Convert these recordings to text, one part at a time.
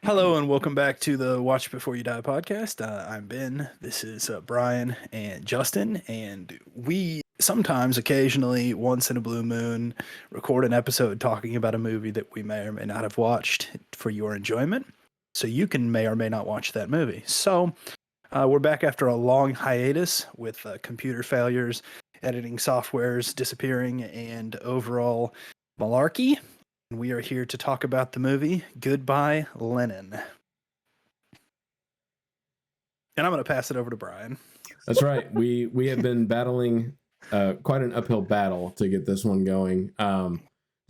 Hello and welcome back to the Watch Before You Die podcast. I'm Ben. This is Brian and Justin, and we sometimes, occasionally, once in a blue moon, record an episode talking about a movie that we may or may not have watched for your enjoyment. So you may or may not watch that movie. So we're back after a long hiatus with computer failures, editing softwares disappearing, and overall malarkey. We are here to talk about the movie Goodbye, Lenin. And I'm going to pass it over to Brian. That's right. We have been battling quite an uphill battle to get this one going,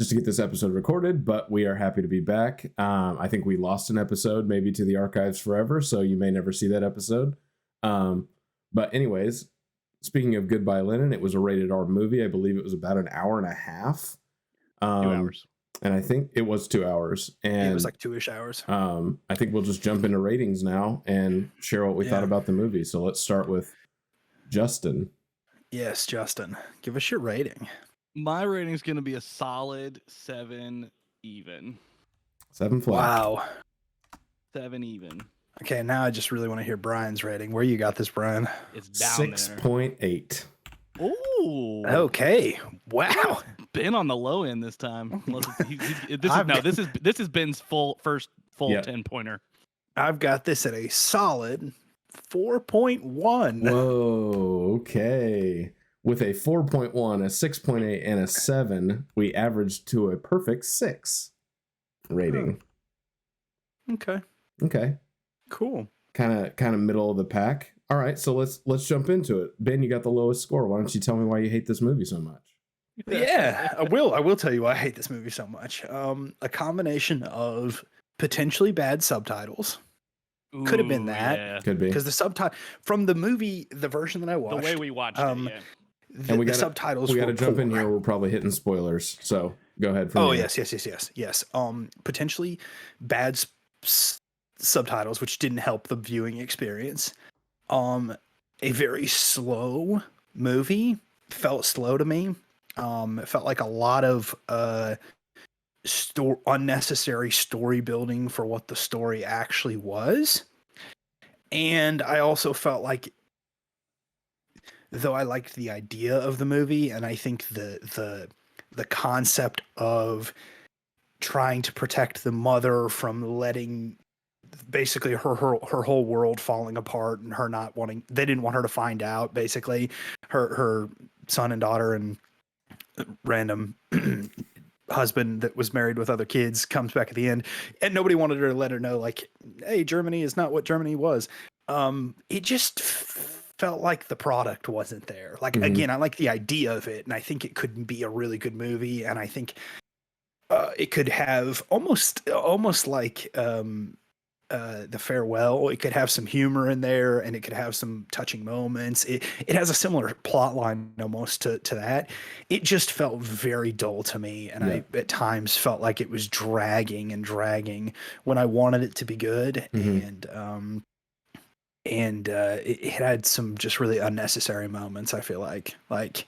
just to get this episode recorded, but we are happy to be back. I think we lost an episode maybe to the archives forever, so you may never see that episode. But anyways, speaking of Goodbye, Lenin, it was a rated R movie. I believe it was about an hour and a half. 2 hours. And I think it was 2 hours. And it was like 2-ish hours. I think we'll just jump into ratings now and share what we thought about the movie. So let's start with Justin. Yes, Justin. Give us your rating. My rating is going to be a solid 7 even. 7 flat. Wow. 7 even. Okay, now I just really want to hear Brian's rating. Where you got this, Brian? It's down 6.8. Ooh. Okay. Wow. Ben on the low end this time. This is Ben's first full 10-pointer. I've got this at a solid 4.1. Whoa, okay. With a 4.1, a 6.8, and a 7, we averaged to a perfect 6 rating. Okay. Okay. Cool. Kind of middle of the pack. All right, so let's jump into it. Ben, you got the lowest score. Why don't you tell me why you hate this movie so much? Yeah, I will tell you why I hate this movie so much. A combination of potentially bad subtitles. Could have been that. Yeah. Could be. Because the subtitle from the movie, the version that I watched, The way we watched it, yeah. The subtitles. We got to jump poor. in here. We're probably hitting spoilers. So go ahead. Yes. Potentially bad subtitles, which didn't help the viewing experience. A very slow movie. Felt slow to me. It felt like a lot of unnecessary story building for what the story actually was. And I also felt like, though I liked the idea of the movie, and I think the concept of trying to protect the mother from letting basically her whole world falling apart and her not wanting, they didn't want her to find out, basically her son and daughter and random husband that was married with other kids comes back at the end, and nobody wanted her to let her know, like, hey, Germany is not what Germany was. It just felt like the product wasn't there. Like, again, I like the idea of it, and I think it could be a really good movie, and I think it could have almost like The Farewell. It could have some humor in there, and it could have some touching moments. It has a similar plot line almost to that. It just felt very dull to me, and I at times felt like it was dragging when I wanted it to be good. And it had some just really unnecessary moments. I feel like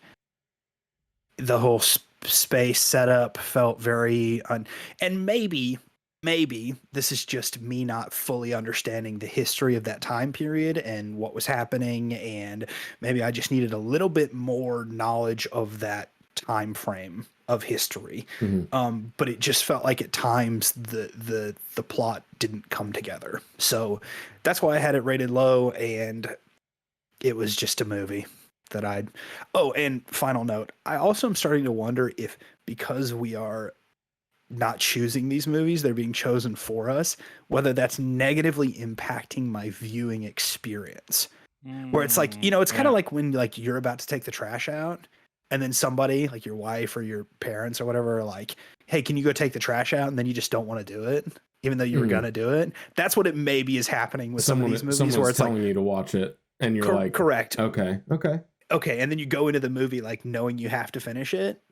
the whole space setup felt very and maybe this is just me not fully understanding the history of that time period and what was happening, and maybe I just needed a little bit more knowledge of that time frame of history. But it just felt like at times the plot didn't come together. So that's why I had it rated low, and it was just a movie that and final note, I also am starting to wonder if, because we are not choosing these movies, they're being chosen for us, whether that's negatively impacting my viewing experience. Where it's like, it's kind of like when like you're about to take the trash out, and then somebody like your wife or your parents or whatever are like, hey, can you go take the trash out? And then you just don't want to do it, even though you were gonna do it. That's what it maybe is happening with some of these movies, where it's telling like you to watch it and you're like, correct. Okay. And then you go into the movie like knowing you have to finish it.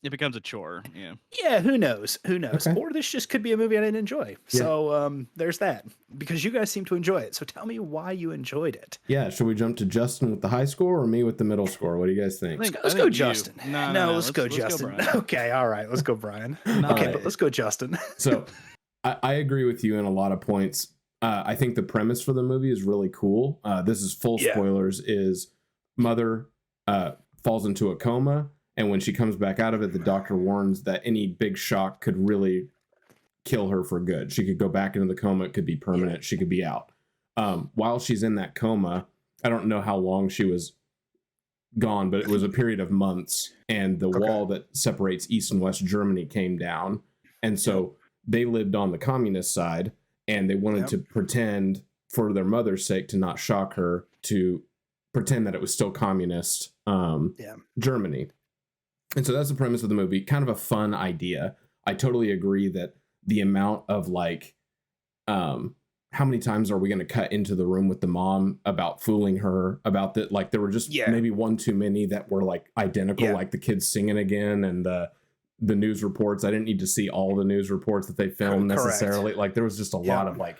It becomes a chore. Yeah, who knows? Okay. Or this just could be a movie I didn't enjoy. So there's that. Because you guys seem to enjoy it. So tell me why you enjoyed it. Yeah, should we jump to Justin with the high score or me with the middle score? What do you guys think? Let's go Justin. No, let's go Justin. Brian. Okay, all right, let's go Brian. But let's go Justin. So I agree with you in a lot of points. I think the premise for the movie is really cool. This is full spoilers. Is mother falls into a coma, and when she comes back out of it, the doctor warns that any big shock could really kill her for good. She could go back into the coma. It could be permanent. She could be out. While she's in that coma, I don't know how long she was gone, but it was a period of months, and the wall that separates East and West Germany came down, and so they lived on the communist side, and they wanted to pretend, for their mother's sake, to not shock her, to pretend that it was still communist Germany. And so that's the premise of the movie. Kind of a fun idea. I totally agree that the amount of how many times are we going to cut into the room with the mom about fooling her about that? Like there were just maybe one too many that were like identical, like the kids singing again and the news reports. I didn't need to see all the news reports that they filmed necessarily. Like there was just a lot of like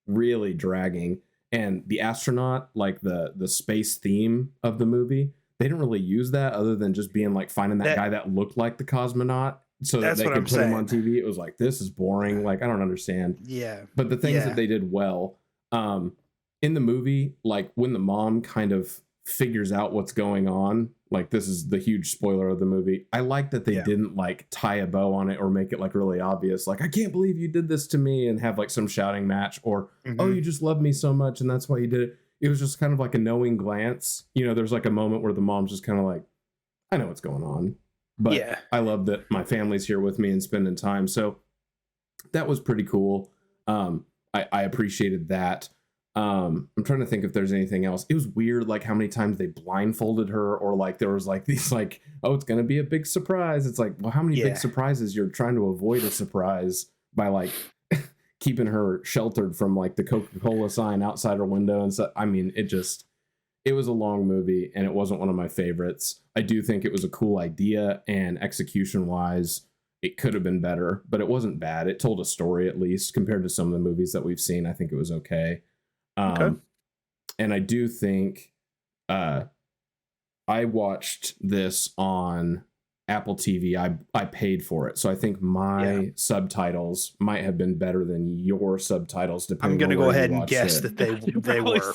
really dragging. And the astronaut, like the space theme of the movie, they didn't really use that other than just being like finding that guy that looked like the cosmonaut so that they could put him on TV. It was like, this is boring. Like, I don't understand. Yeah. But the things that they did well, in the movie, like when the mom kind of figures out what's going on, like this is the huge spoiler of the movie. I like that they didn't like tie a bow on it or make it like really obvious. Like, I can't believe you did this to me, and have like some shouting match, or, oh, you just love me so much and that's why you did it. It was just kind of like a knowing glance. You know, there's like a moment where the mom's just kind of like, I know what's going on. But I love that my family's here with me and spending time. So that was pretty cool. I appreciated that. I'm trying to think if there's anything else. It was weird, like how many times they blindfolded her, or like there was like these like, oh, it's going to be a big surprise. It's like, well, how many big surprises? You're trying to avoid a surprise by like keeping her sheltered from like the Coca-Cola sign outside her window. And so, I mean, it was a long movie and it wasn't one of my favorites. I do think it was a cool idea, and execution wise, it could have been better, but it wasn't bad. It told a story, at least compared to some of the movies that we've seen. I think it was okay. And I do think I watched this on Apple TV. I paid for it, so I think my subtitles might have been better than your subtitles. Depending, I'm going to go ahead and guess that they were.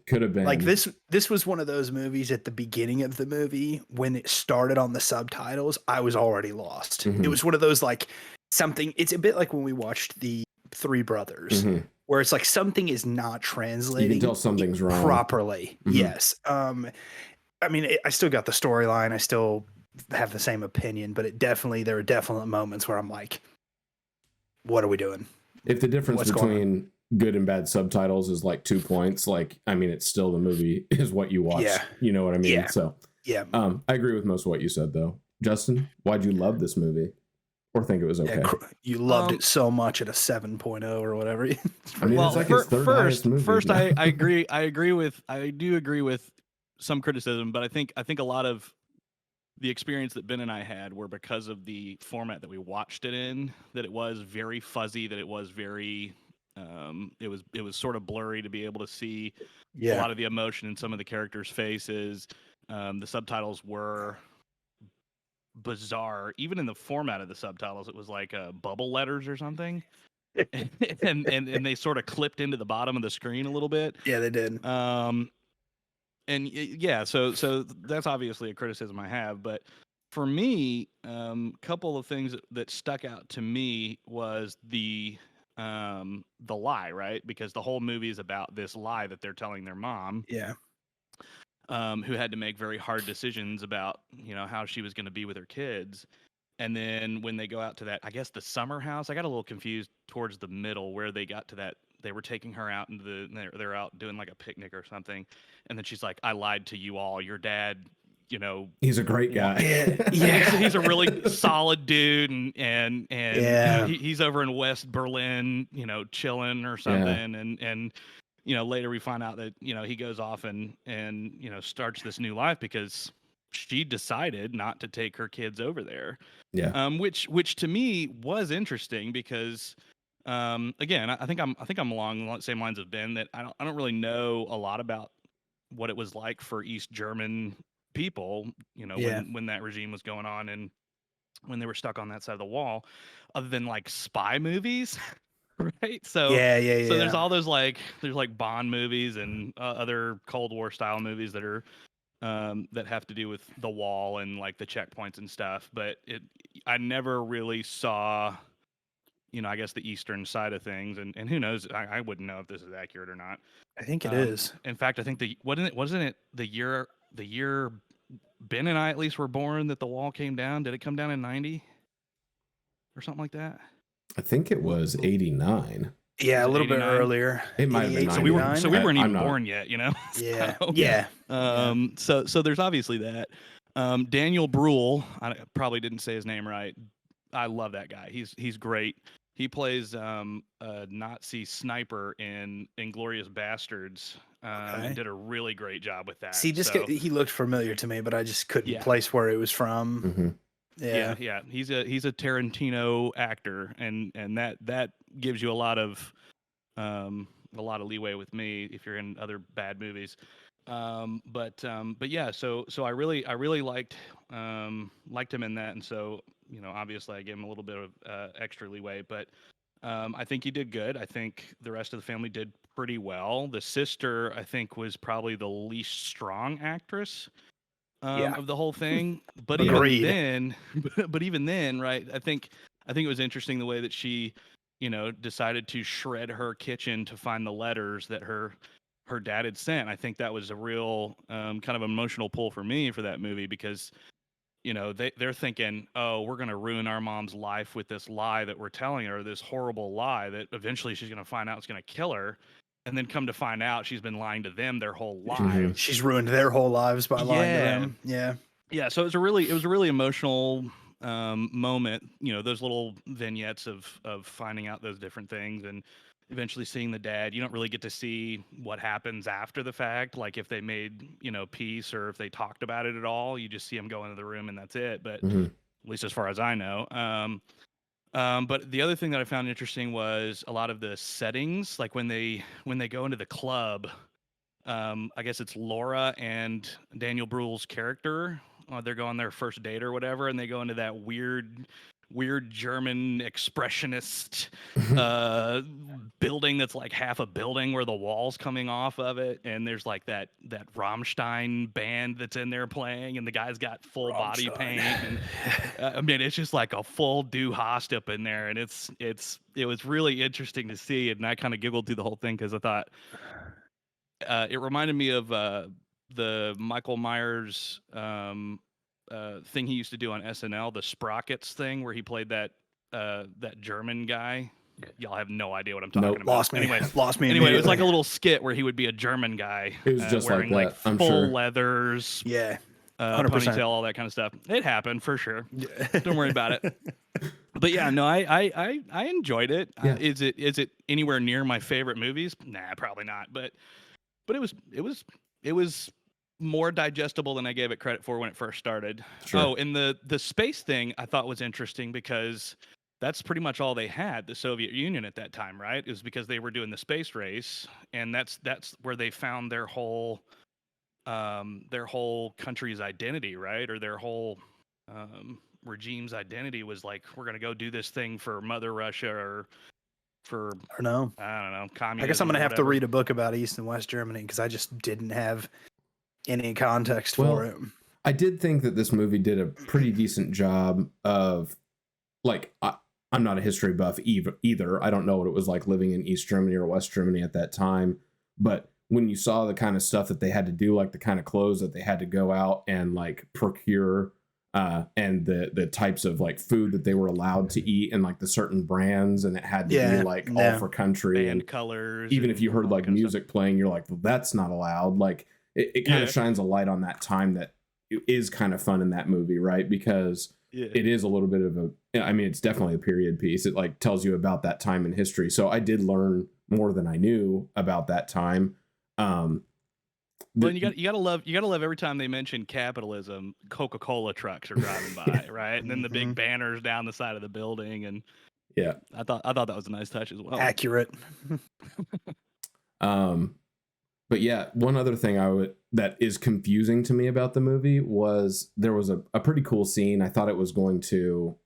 Could have been. Like this was one of those movies at the beginning of the movie when it started on the subtitles. I was already lost. It was one of those like something. It's a bit like when we watched the Three Brothers, where it's like something is not translating. You can tell something's wrong properly. Yes. I mean, I still got the storyline. I still have the same opinion, but there are definite moments where I'm like, what are we doing? If the difference between good and bad subtitles is like 2 points, like, I mean, it's still the movie is what you watch. You know what I mean? Yeah. So, I agree with most of what you said, though. Justin, why'd you love this movie? Or think it was okay? You loved it so much at a 7.0 or whatever. I mean, it's like his third highest movie. First, I agree. I do agree with some criticism, but I think a lot of the experience that Ben and I had were because of the format that we watched it in, that it was very fuzzy, that it was very it was sort of blurry to be able to see a lot of the emotion in some of the characters' faces. The subtitles were bizarre. Even in the format of the subtitles, it was like bubble letters or something. and they sort of clipped into the bottom of the screen a little bit. Yeah, they did. And so that's obviously a criticism I have, but for me, couple of things that stuck out to me was the lie, right? Because the whole movie is about this lie that they're telling their mom, who had to make very hard decisions about, how she was going to be with her kids. And then when they go out to that, I guess the summer house, I got a little confused towards the middle where they got to that. They were taking her out into they're out doing like a picnic or something. And then she's like, I lied to you all. Your dad, he's a great guy. He's a really solid dude. And he's over in West Berlin, chilling or something. And later we find out that, he goes off and starts this new life because she decided not to take her kids over there. Which to me was interesting because, again, I think I'm along the same lines of Ben, that I don't really know a lot about what it was like for East German people, when that regime was going on when they were stuck on that side of the wall, other than like spy movies. Right. So Yeah, yeah, so there's yeah. all those like there's like Bond movies and other Cold War style movies that are that have to do with the wall and like the checkpoints and stuff. But I never really saw, I guess the eastern side of things, and who knows? I wouldn't know if this is accurate or not. I think it is. In fact, I think wasn't it the year Ben and I at least were born that the wall came down? Did it come down in 90 or something like that? I think it was 89. Yeah, Was a it little bit 89? earlier. It might have been 88, So we were 99. so we weren't I'm even not- born yet, Yeah, So, yeah. So there's obviously that. Daniel Bruhl, I probably didn't say his name right. I love that guy. He's great. He plays a Nazi sniper in Inglorious Bastards, Okay. and did a really great job with that. See, he looked familiar to me, but I just couldn't Yeah. place where it was from. Mhm. Yeah. He's a Tarantino actor, and that gives you a lot of leeway with me if you're in other bad movies. But yeah, so I really liked him in that, and so obviously I gave him a little bit of extra leeway, but I think he did good. I think the rest of the family did pretty well. The sister, I think, was probably the least strong actress Yeah. of the whole thing. But Agreed. even then, right? I think it was interesting the way that she, decided to shred her kitchen to find the letters that her dad had sent. I think that was a real kind of emotional pull for me for that movie, because they're thinking, oh, we're going to ruin our mom's life with this lie that we're telling her, this horrible lie that eventually she's going to find out it's going to kill her. And then come to find out she's been lying to them their whole lives. She's ruined their whole lives by lying to them. Yeah. Yeah, so it was a really emotional moment. Those little vignettes of finding out those different things and eventually seeing the dad. You don't really get to see what happens after the fact, like if they made peace or if they talked about it at all. You just see him go into the room and that's it. But at least as far as I know. But the other thing that I found interesting was a lot of the settings, like when they go into the club. I guess it's Laura and Daniel Bruhl's character. They're going their first date or whatever, and they go into that weird German expressionist building that's like half a building where the wall's coming off of it, and there's like that Rammstein band that's in there playing, and the guy's got full body paint, and I mean it's just like a full Duhast up in there, and it was really interesting to see, and I kind of giggled through the whole thing because I thought. It reminded me of the Michael Myers thing he used to do on SNL, the Sprockets thing, where he played that German guy. Y'all have no idea what I'm talking about. Lost me. Anyway, Anyway, it was like a little skit where he would be a German guy. It was just wearing like that, I'm full sure. leathers. Yeah. 100%. Ponytail, all that kind of stuff. It happened for sure. Don't worry about it. But yeah, no, I enjoyed it. Yeah. Is it anywhere near my favorite movies? Nah, probably not. But it was more digestible than I gave it credit for when it first started. Sure. Oh, and the space thing I thought was interesting because that's pretty much all they had, the Soviet Union at that time, right? It was because they were doing the space race, and that's where they found their whole country's identity, right? Or their whole regime's identity was like, we're gonna go do this thing for Mother Russia or for I don't know. Communism. I guess I'm gonna or have to whatever. read a book about East and West Germany because I just didn't have any context for it. I did think that this movie did a pretty decent job of, like, I'm not a history buff either. I don't know what it was like living in East Germany or West Germany at that time. But when you saw the kind of stuff that they had to do, like the kind of clothes that they had to go out and like procure, and the types of like food that they were allowed to eat, and like the certain brands, and it had to be like all for country band and colors. Even and if you heard all like that kind of music playing, you're like, well, that's not allowed. Like it kind of shines a light on that time that is kind of fun in that movie, right? Because it is a little bit of I mean, it's definitely a period piece. It like tells you about that time in history. So I did learn more than I knew about that time. Well, you gotta love every time they mention capitalism, Coca-Cola trucks are driving by, right? And then the big banners down the side of the building, and yeah, I thought that was a nice touch as well. Accurate. But yeah, one other thing that is confusing to me about the movie was there was a pretty cool scene. I thought it was going to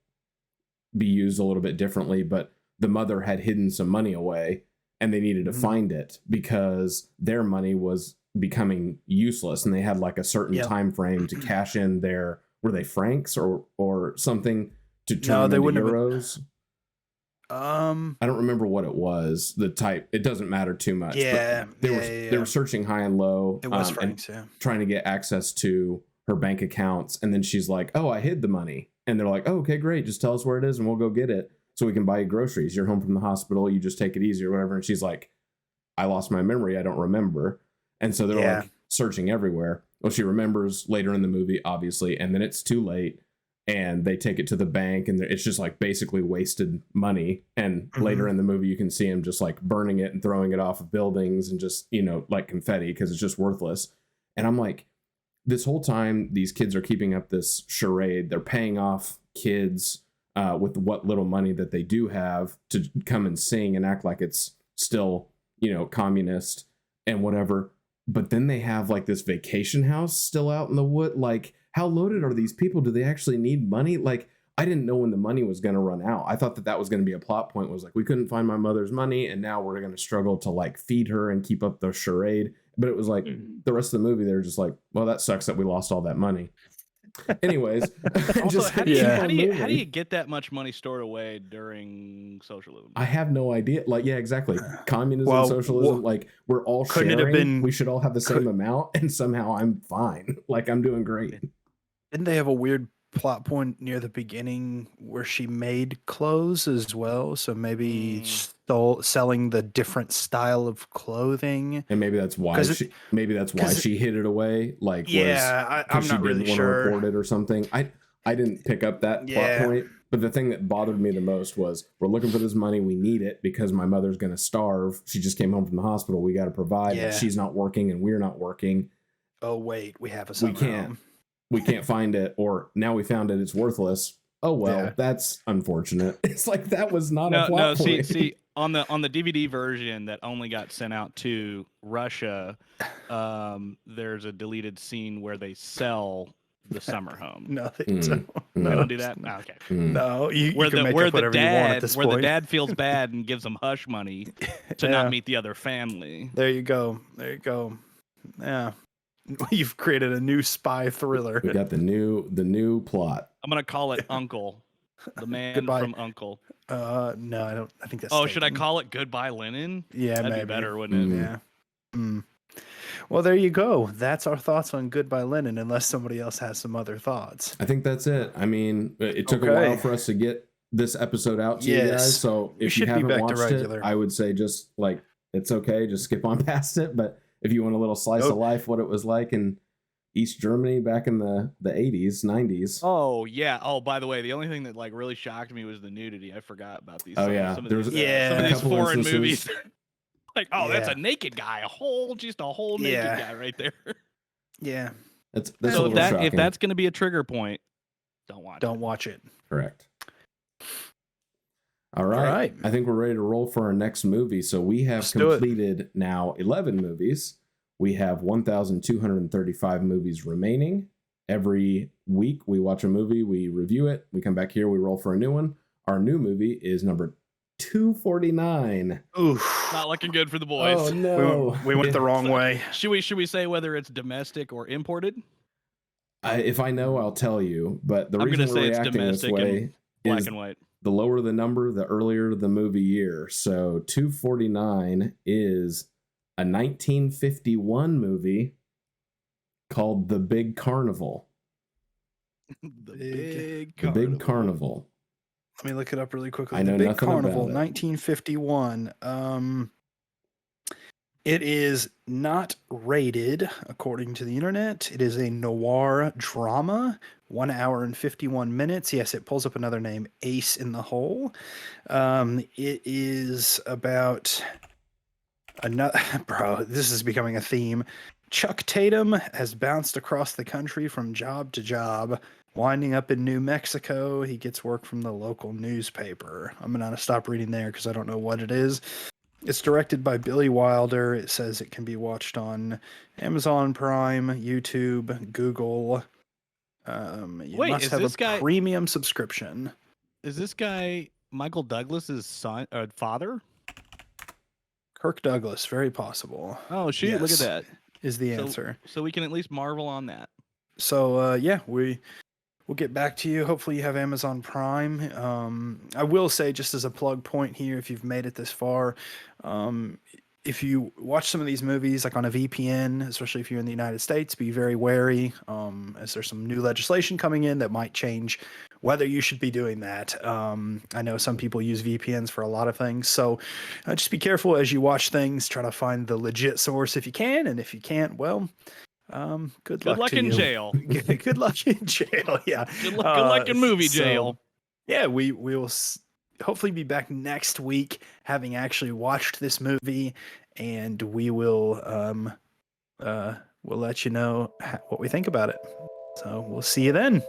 be used a little bit differently, but the mother had hidden some money away and they needed to find it because their money was becoming useless and they had like a certain time frame to cash in their, were they francs or something, to turn them into euros. I don't remember what it was, the type. It doesn't matter too much. Yeah, but they were searching high and low. It was francs, trying to get access to her bank accounts, and then she's like, "Oh, I hid the money," and they're like, "Oh, okay, great. Just tell us where it is, and we'll go get it, so we can buy you groceries. You're home from the hospital. You just take it easy or whatever." And she's like, "I lost my memory. I don't remember." And so they're like searching everywhere. Well, she remembers later in the movie, obviously, and then it's too late. And they take it to the bank, and it's just like basically wasted money. And later in the movie, you can see him just like burning it and throwing it off of buildings and just, like confetti because it's just worthless. And I'm like, this whole time, these kids are keeping up this charade. They're paying off kids with what little money that they do have to come and sing and act like it's still, communist and whatever. But then they have like this vacation house still out in the wood. Like, how loaded are these people? Do they actually need money? Like, I didn't know when the money was going to run out. I thought that was going to be a plot point, was like, we couldn't find my mother's money, and now we're going to struggle to like feed her and keep up the charade. But it was like the rest of the movie, they're just like, well, that sucks that we lost all that money. Anyways, also, how do you get that much money stored away during socialism? I have no idea. Like, yeah, exactly. Communism, socialism, like we're all sharing. We should all have the same amount, and somehow I'm fine. Like, I'm doing great. Didn't they have a weird plot point near the beginning where she made clothes as well? So maybe selling the different style of clothing, and maybe that's why she hid it away. Like, I'm not really sure. Report it or something. I didn't pick up that plot point. But the thing that bothered me the most was, we're looking for this money. We need it because my mother's going to starve. She just came home from the hospital. We got to provide. But she's not working and we're not working. Oh wait, we have a. We can't find it, or now we found it, it's worthless. Oh well, that's unfortunate. It's like, that was not a plot point. See, on the DVD version that only got sent out to Russia, there's a deleted scene where they sell the summer home. No, they don't. They don't do that. Oh, okay. No, you can make up whatever you want at this point. Where the dad feels bad and gives them hush money to not meet the other family. There you go. Yeah. You've created a new spy thriller. We got the new plot. I'm gonna call it Uncle, the man from Uncle. No, I don't. I think that's. Oh, should I call it Goodbye Lenin? Yeah, that'd be better, wouldn't it? Yeah. Well, there you go. That's our thoughts on Goodbye Lenin. Unless somebody else has some other thoughts. I think that's it. I mean, it took a while for us to get this episode out to you guys. So if you haven't watched it, I would say just like, it's okay, just skip on past it. But if you want a little slice of life, what it was like in East Germany back in the 80s, 90s. Oh, yeah. Oh, by the way, the only thing that like really shocked me was the nudity. I forgot about these. Some of these foreign movies. Like, that's a naked guy. Just a whole naked guy right there. Yeah. That's so if that's going to be a trigger point, don't watch it. Correct. All right. I think we're ready to roll for our next movie. So we have completed now 11 movies. We have 1,235 movies remaining. Every week we watch a movie, we review it, we come back here, we roll for a new one. Our new movie is number 249. Oof. Not looking good for the boys. Oh no. We went the wrong way. Should we say whether it's domestic or imported? If I know, I'll tell you. But the reason we're reacting this way black is and white. The lower the number, the earlier the movie year. So 249 is a 1951 movie called The Big Carnival. The Big Carnival. Let me look it up really quickly. I know The Big nothing Carnival, about it. 1951. It is not rated according to the internet. It is a noir drama, 1 hour and 51 minutes. Yes, it pulls up another name, Ace in the Hole. It is about another. Bro, this is becoming a theme. Chuck Tatum has bounced across the country from job to job. Winding up in New Mexico, he gets work from the local newspaper. I'm going to stop reading there because I don't know what it is. It's directed by Billy Wilder. It says it can be watched on Amazon Prime, YouTube, Google. You Wait, must is have a this guy premium subscription. Michael Douglas's son or father? Kirk Douglas, very possible. Oh shoot! Look at Yes, that. is the So, answer. so we can at least marvel on that. So yeah, we'll get back to you. Hopefully you have Amazon Prime. I will say, just as a plug point here, if you've made it this far, if you watch some of these movies like on a VPN, especially if you're in the United States, be very wary, as there's some new legislation coming in that might change whether you should be doing that. I know some people use VPNs for a lot of things, so just be careful as you watch things. Try to find the legit source if you can, and if you can't, well, good luck to in you. jail. Good luck in jail. Yeah. Good luck in movie jail. Yeah, we will hopefully be back next week, having actually watched this movie, and we will we'll let you know what we think about it. So we'll see you then.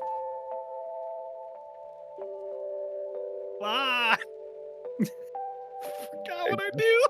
Bye. Forgot what I do.